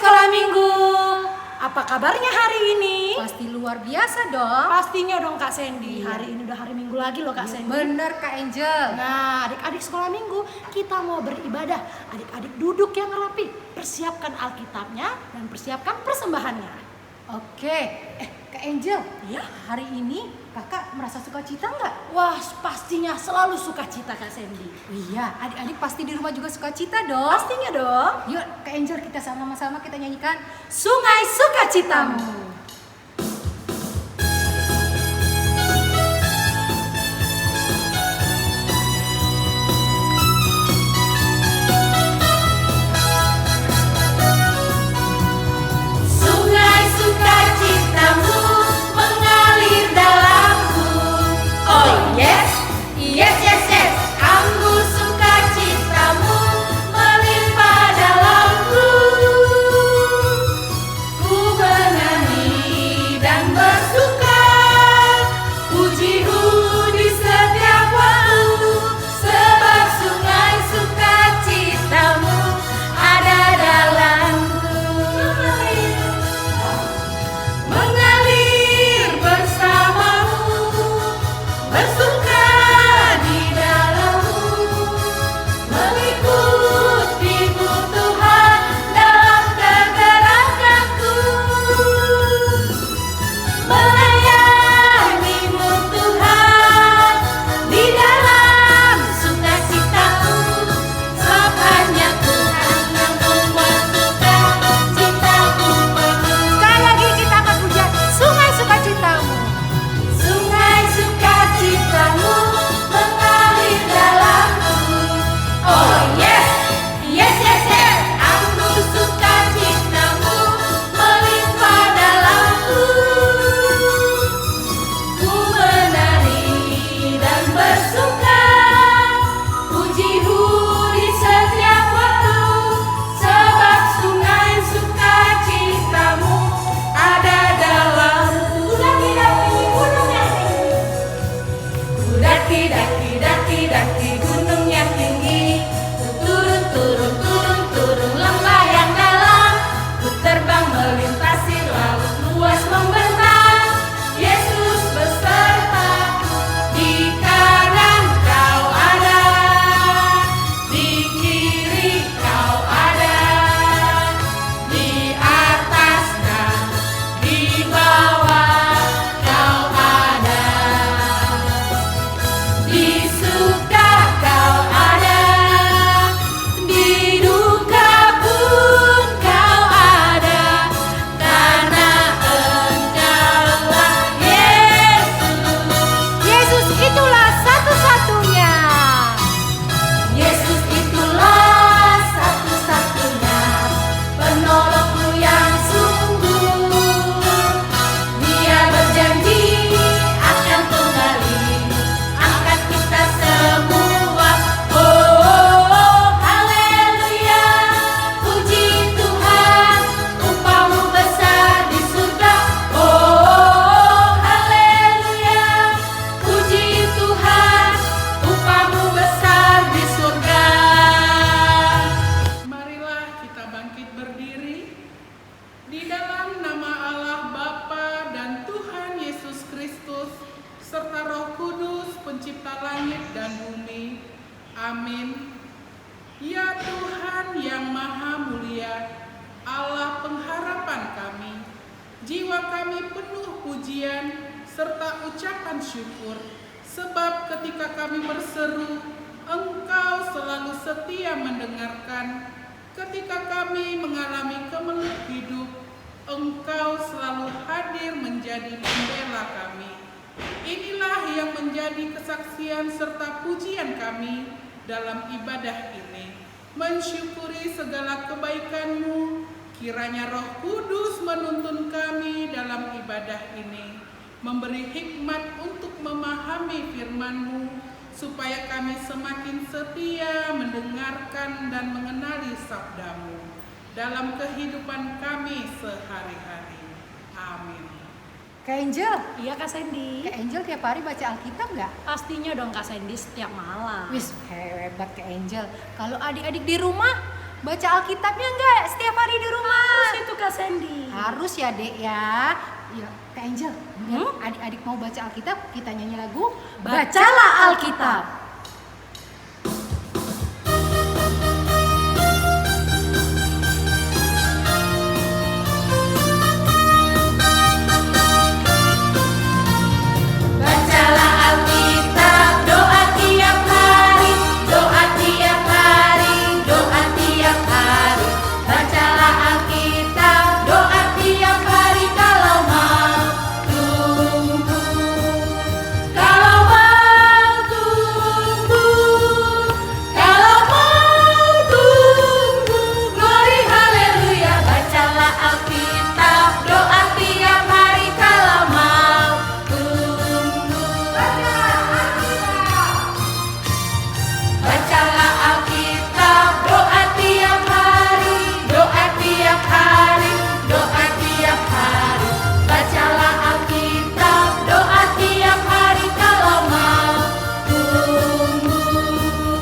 sekolah minggu. Apa kabarnya hari ini? Pasti luar biasa dong. Pastinya dong Kak Sandy. Iya. Hari ini udah hari Minggu lagi loh Kak Sandy. Bener Kak Angel. Nah, adik-adik sekolah minggu, kita mau beribadah. Adik-adik duduk yang rapi, persiapkan Alkitabnya dan persiapkan persembahannya. Oke, Kak Angel. Iya. Hari ini kakak merasa sukacita nggak? Wah, pastinya selalu sukacita Kak Sandy. Iya, adik-adik pasti di rumah juga sukacita dong. Pastinya dong. Yuk Kak Angel, kita sama-sama kita nyanyikan Sungai Sukacitamu. Sungai sukacitamu mengalir dalamku. Oh yes, yes, yes, yes. Anggur sukacitamu melimpah dalamku. Ku menyanyi dan bersuka, pujimu di setiap waktu, sebab sungai sukacitamu ada dalamku. Mengalir bersamamu, bersuka di dalammu, mengikutimu Tuhan dalam kegerakanku, melayanimu Tuhan di dalam sukacitaku, sebab hanya Tuhan yang membuat sukacitaku penuh. Sekali lagi kita akan puja Sungai Sukacitamu. Sungai sukacitamu mengalir dalamku. Oh yes, yes, yes, yes. Anggur sukacitamu melimpah dalamku. Ku menari dan bersuka, pujimu di setiap waktu, sebab sungai sukacitamu ada dalamku. Daki gunung yang tinggi, ku turun, turun, turun, turun lembah yang dalam, ku terbang melintasi laut luas membentang. Yesus besertaku, di kanan kau ada, di kiri kau ada, di atas dan di bawah kau ada, di suka kau ada, di duka pun kau ada, karena engkaulah Yesus. Yesus itulah satu-satunya. Yesus itulah satu-satunya penolongku yang sungguh. Dia berjanji akan kembali angkat kita semua. Oh, oh, oh, haleluya, puji Tuhan, upamu besar di surga. Oh, oh, oh, haleluya, puji Tuhan, upamu besar di surga. Marilah kita bangkit berdiri di dalam nama Allah Bapa dan Tuhan Yesus Kristus serta Roh Kudus pencipta langit dan bumi. Amin. Ya Tuhan yang maha mulia, Allah pengharapan kami, jiwa kami penuh pujian serta ucapan syukur, sebab ketika kami berseru, Engkau selalu setia mendengarkan. Ketika kami mengalami kemelut hidup, Engkau selalu hadir menjadi pembela kami. Inilah yang menjadi kesaksian serta pujian kami dalam ibadah ini. Mensyukuri segala kebaikan-Mu, kiranya Roh Kudus menuntun kami dalam ibadah ini, memberi hikmat untuk memahami firman-Mu, supaya kami semakin setia mendengarkan dan mengenali sabda-Mu dalam kehidupan kami sehari-hari. Amin. Kak Angel, Iya Kak Sandy. Kak Angel tiap hari baca Alkitab nggak? Pastinya dong Kak Sandy setiap malam. Wis, hebat Kak Angel. Kalau adik-adik di rumah baca Alkitabnya enggak setiap hari di rumah? Harus itu Kak Sandy. Harus ya Dek ya. Ya Kak Angel, adik-adik mau baca Alkitab, kita nyanyi lagu Bacalah Alkitab. Bacalah Alkitab, doa tiap hari, doa tiap hari, doa tiap hari. Bacalah Alkitab, doa tiap hari kalau mau tumbuh. Kalau mau tumbuh, kalau mau tumbuh, glory haleluya. Bacalah Alkitab, doa tiap hari kalau mau tumbuh. Bacalah Alkitab, doa tiap hari, doa tiap hari, doa tiap hari. Bacalah Alkitab, doa tiap hari kalau mau tumbuh.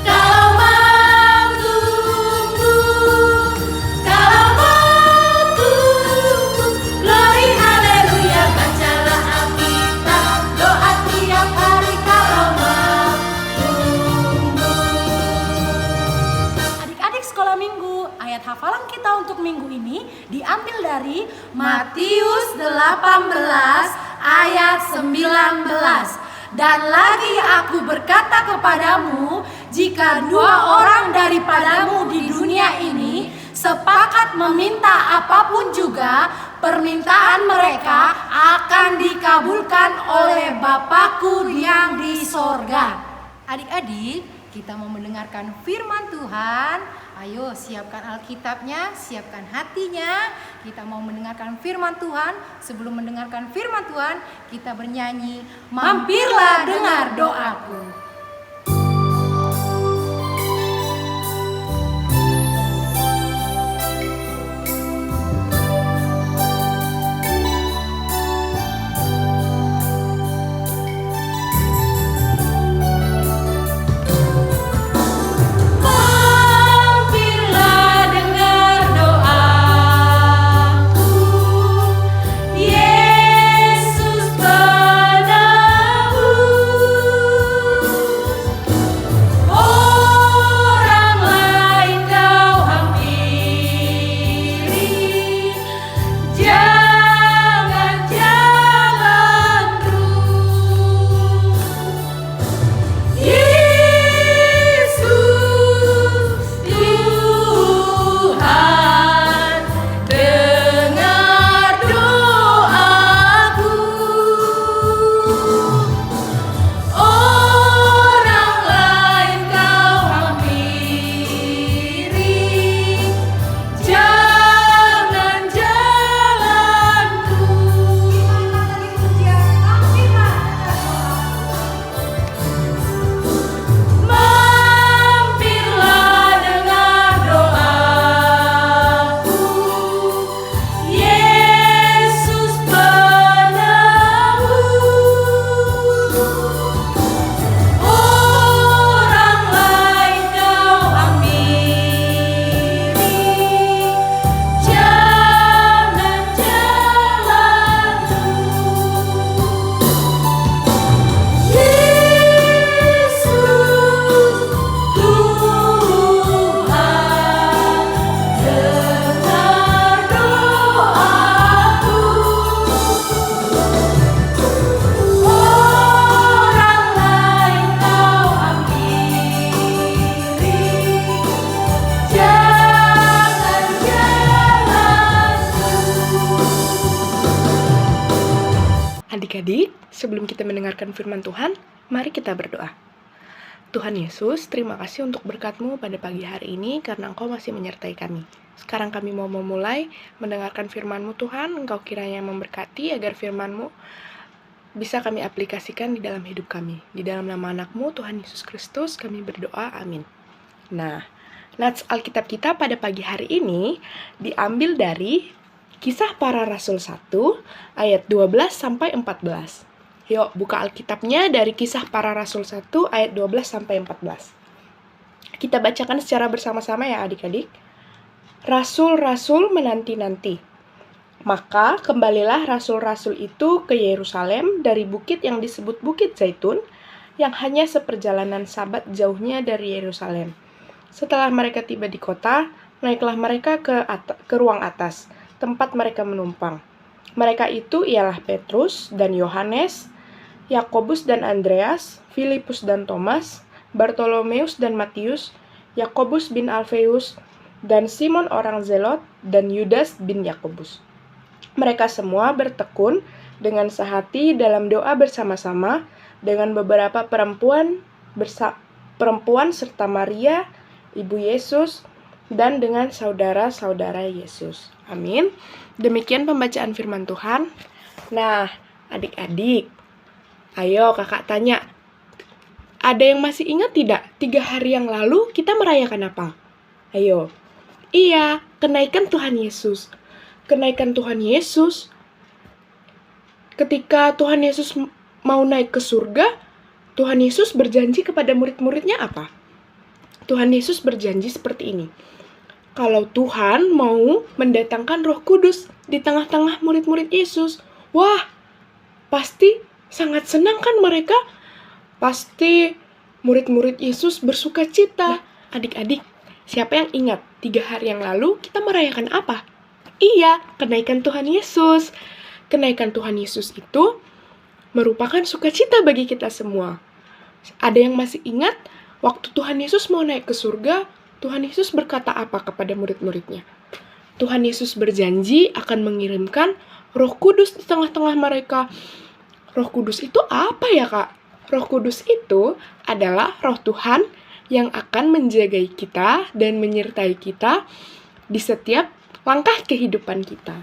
Kalau mau tumbuh, kalau mau tumbuh, glory haleluya. Bacalah Alkitab, doa tiap hari kalau mau tumbuh. Adik-adik sekolah minggu, ayat hafalan kita untuk minggu ini diambil dari Matius 18 ayat 19. Dan lagi aku berkata kepadamu, jika 2 orang daripadamu di dunia ini sepakat meminta apapun juga, permintaan mereka akan dikabulkan oleh Bapakku yang di sorga. Adik-adik, kita mau mendengarkan firman Tuhan. Ayo siapkan Alkitabnya, siapkan hatinya. Kita mau mendengarkan firman Tuhan. Sebelum mendengarkan firman Tuhan, kita bernyanyi, mampirlah dengar doaku. Mampirlah dengar doaku, Yesus penebus. Orang lain kau hampiri, jangan jalan terus. Yesus Tuhan, dengar doaku. Orang lain kau hampiri, jangan jalan terus. Mampirlah dengar doaku, Yesus penebus. Orang lain kau hampiri, jangan jalan terus. Yesus Tuhan, dengar doaku. Orang lain kau hampiri, jangan jalan terus. Adik-adik, sebelum kita mendengarkan firman Tuhan, mari kita berdoa. Tuhan Yesus, terima kasih untuk berkat-Mu pada pagi hari ini karena Engkau masih menyertai kami. Sekarang kami mau memulai mendengarkan firman-Mu Tuhan, Engkau kiranya memberkati agar firman-Mu bisa kami aplikasikan di dalam hidup kami. Di dalam nama anak-Mu, Tuhan Yesus Kristus, kami berdoa, amin. Nah, nats Alkitab kita pada pagi hari ini diambil dari Kisah Para Rasul 1 ayat 12-14. Yuk, buka Alkitabnya dari Kisah Para Rasul 1 ayat 12-14. Kita bacakan secara bersama-sama ya adik-adik. Rasul-rasul menanti-nanti. Maka kembalilah rasul-rasul itu ke Yerusalem dari bukit yang disebut Bukit Zaitun, yang hanya seperjalanan sabat jauhnya dari Yerusalem. Setelah mereka tiba di kota, naiklah mereka ke ruang atas, tempat mereka menumpang. Mereka itu ialah Petrus dan Yohanes, Yakobus dan Andreas, Filipus dan Thomas, Bartolomeus dan Matius, Yakobus bin Alfeus, dan Simon orang Zelot, dan Yudas bin Yakobus. Mereka semua bertekun dengan sehati dalam doa bersama-sama dengan beberapa perempuan serta Maria, ibu Yesus, dan dengan saudara-saudara Yesus. Amin. Demikian pembacaan firman Tuhan. Nah, adik-adik, ayo kakak tanya, ada yang masih ingat tidak? 3 hari yang lalu kita merayakan apa? Ayo. Iya, kenaikan Tuhan Yesus. Kenaikan Tuhan Yesus. Ketika Tuhan Yesus mau naik ke surga, Tuhan Yesus berjanji kepada murid-muridnya apa? Tuhan Yesus berjanji seperti ini. Kalau Tuhan mau mendatangkan Roh Kudus di tengah-tengah murid-murid Yesus, wah, pasti sangat senang kan mereka? Pasti murid-murid Yesus bersuka cita. Adik-adik, siapa yang ingat 3 hari yang lalu kita merayakan apa? Iya, kenaikan Tuhan Yesus. Kenaikan Tuhan Yesus itu merupakan sukacita bagi kita semua. Ada yang masih ingat waktu Tuhan Yesus mau naik ke surga, Tuhan Yesus berkata apa kepada murid-muridnya? Tuhan Yesus berjanji akan mengirimkan Roh Kudus di tengah-tengah mereka. Roh Kudus itu apa ya, Kak? Roh Kudus itu adalah Roh Tuhan yang akan menjagai kita dan menyertai kita di setiap langkah kehidupan kita.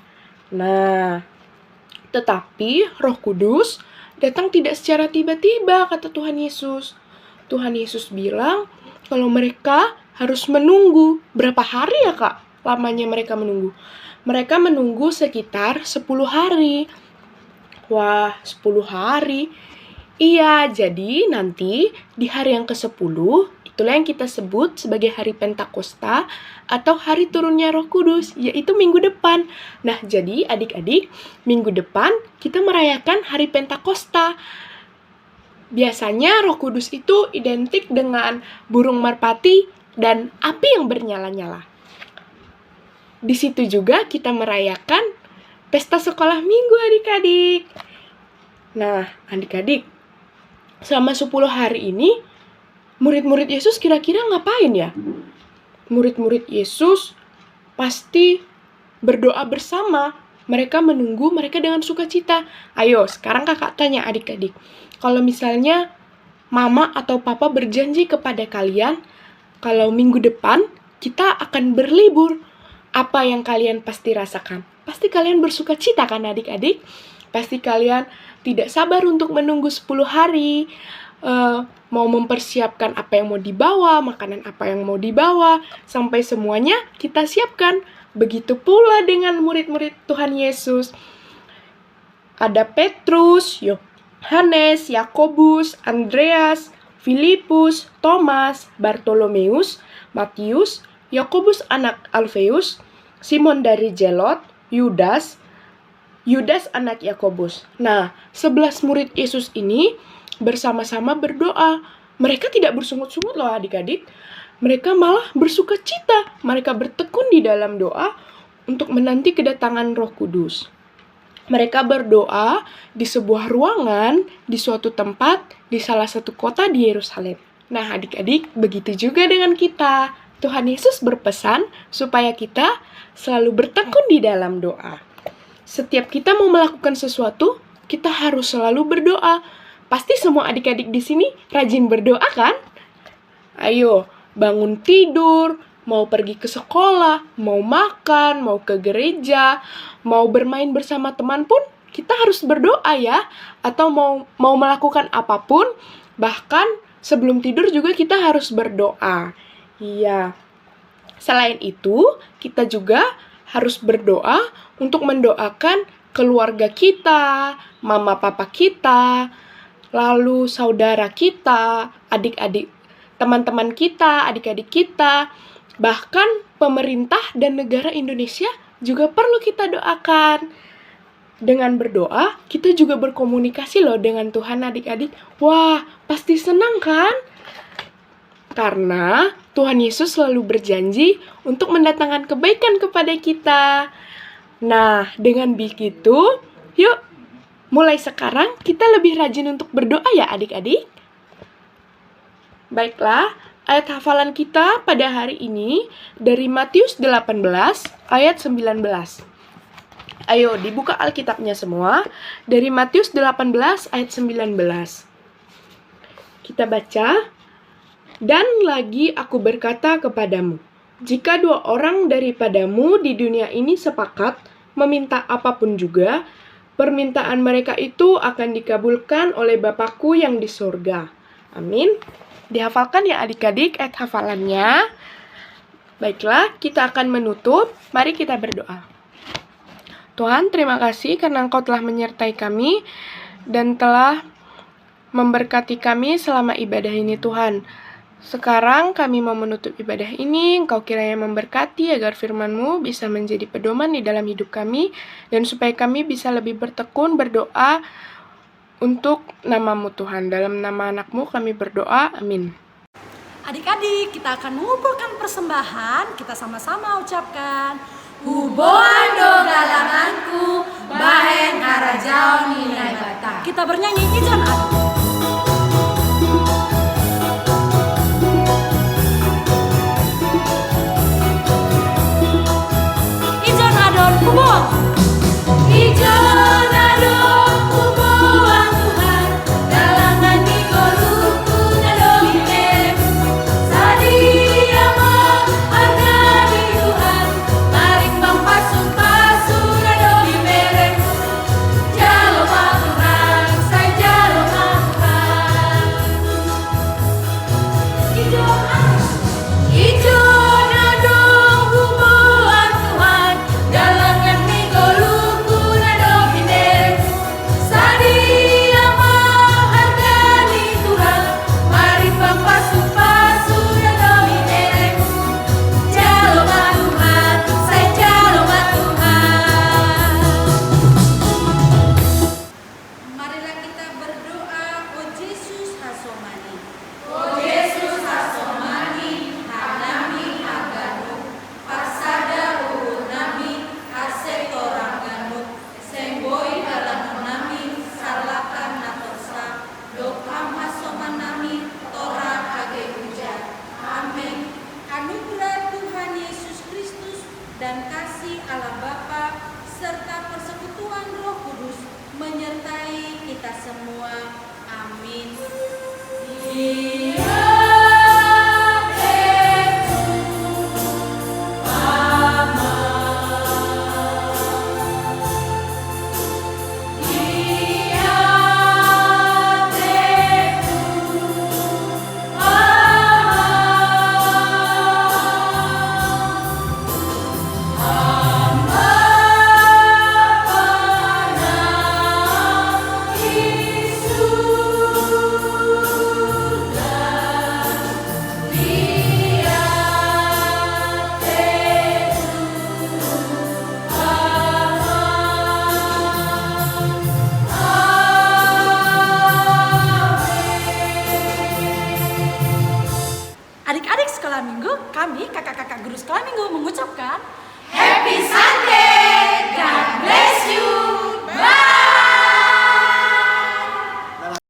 Nah, tetapi Roh Kudus datang tidak secara tiba-tiba, kata Tuhan Yesus. Tuhan Yesus bilang kalau mereka harus menunggu. Berapa hari ya, Kak? Lamanya mereka menunggu. Mereka menunggu sekitar 10 hari. Wah, 10 hari. Iya, jadi nanti di hari yang ke-10, itulah yang kita sebut sebagai hari Pentakosta atau hari turunnya Roh Kudus, yaitu minggu depan. Nah, jadi adik-adik, minggu depan kita merayakan hari Pentakosta. Biasanya Roh Kudus itu identik dengan burung merpati dan api yang bernyala-nyala. Di situ juga kita merayakan pesta sekolah minggu adik-adik. Nah, adik-adik, selama 10 hari ini, murid-murid Yesus kira-kira ngapain ya? Murid-murid Yesus pasti berdoa bersama. Mereka menunggu mereka dengan sukacita. Ayo, sekarang kakak tanya adik-adik. Kalau misalnya mama atau papa berjanji kepada kalian, kalau minggu depan kita akan berlibur, apa yang kalian pasti rasakan? Pasti kalian bersukacita kan adik-adik? Pasti kalian tidak sabar untuk menunggu 10 hari, mau mempersiapkan apa yang mau dibawa, makanan apa yang mau dibawa, sampai semuanya kita siapkan. Begitu pula dengan murid-murid Tuhan Yesus. Ada Petrus, Yohanes, Yakobus, Andreas, Filipus, Thomas, Bartolomeus, Matius, Yakobus anak Alfeus, Simon dari Zelot, Yudas anak Yakobus. Nah, 11 murid Yesus ini bersama-sama berdoa. Mereka tidak bersungut-sungut loh adik-adik. Mereka malah bersuka cita. Mereka bertekun di dalam doa untuk menanti kedatangan Roh Kudus. Mereka berdoa di sebuah ruangan, di suatu tempat, di salah satu kota di Yerusalem. Nah, adik-adik, begitu juga dengan kita. Tuhan Yesus berpesan supaya kita selalu bertekun di dalam doa. Setiap kita mau melakukan sesuatu, kita harus selalu berdoa. Pasti semua adik-adik di sini rajin berdoa kan? Ayo, bangun tidur, mau pergi ke sekolah, mau makan, mau ke gereja, mau bermain bersama teman pun, kita harus berdoa ya. Atau mau melakukan apapun, bahkan sebelum tidur juga kita harus berdoa. Iya. Selain itu, kita juga harus berdoa untuk mendoakan keluarga kita, mama papa kita, lalu saudara kita, adik-adik teman-teman kita, adik-adik kita, bahkan pemerintah dan negara Indonesia juga perlu kita doakan. Dengan berdoa, kita juga berkomunikasi loh dengan Tuhan adik-adik. Wah, pasti senang kan? Karena Tuhan Yesus selalu berjanji untuk mendatangkan kebaikan kepada kita. Nah, dengan begitu, yuk mulai sekarang kita lebih rajin untuk berdoa ya adik-adik. Baiklah, ayat hafalan kita pada hari ini dari Matius 18 ayat 19. Ayo dibuka Alkitabnya semua dari Matius 18 ayat 19. Kita baca. Dan lagi aku berkata kepadamu, jika 2 orang daripadamu di dunia ini sepakat meminta apapun juga, permintaan mereka itu akan dikabulkan oleh Bapakku yang di surga. Amin. Dihafalkan ya adik-adik ayat hafalannya. Baiklah, kita akan menutup. Mari kita berdoa. Tuhan, terima kasih karena Engkau telah menyertai kami dan telah memberkati kami selama ibadah ini Tuhan. Sekarang kami mau menutup ibadah ini, Engkau kiranya memberkati agar firman-Mu bisa menjadi pedoman di dalam hidup kami, dan supaya kami bisa lebih bertekun berdoa untuk nama-Mu Tuhan. Dalam nama anak-Mu kami berdoa, amin. Adik-adik, kita akan mengumpulkan persembahan, kita sama-sama ucapkan. Huboando galanganku, bahen harajao nilai bata. Kita bernyanyi ijan adon. Ijan adon huboan. Ijon adon huboan Tuhan, galangan di goluku nadoi meremu. Sadia mah harga di Tuhan, maring pampasu-pasu nadoi meremu. Jalo mah Tuhan, saya jalo mah Tuhan. Ijon adon huboan Tuhan, galangan di goluku nadoi meremu. Sadia mah harga di Tuhan, maring pampasu-pasu nadoi meremu. Jalo mah Tuhan, saya jalo mah Tuhan. Marilah kita berdoa, O Yesus Hasomani. O Yesus asomani, hanami aganu, pasada uhur nami, asek orang ganu, semboi dalam nami, salakan natosa, dokam asoman nami, tora age hujan. Amin. Anugerah Tuhan Yesus Kristus dan kasih Allah Bapa serta persekutuan Roh Kudus menyertai kita semua. Amin. Dia Adik-adik sekolah minggu, kami kakak-kakak guru sekolah minggu mengucapkan Happy Sabbath.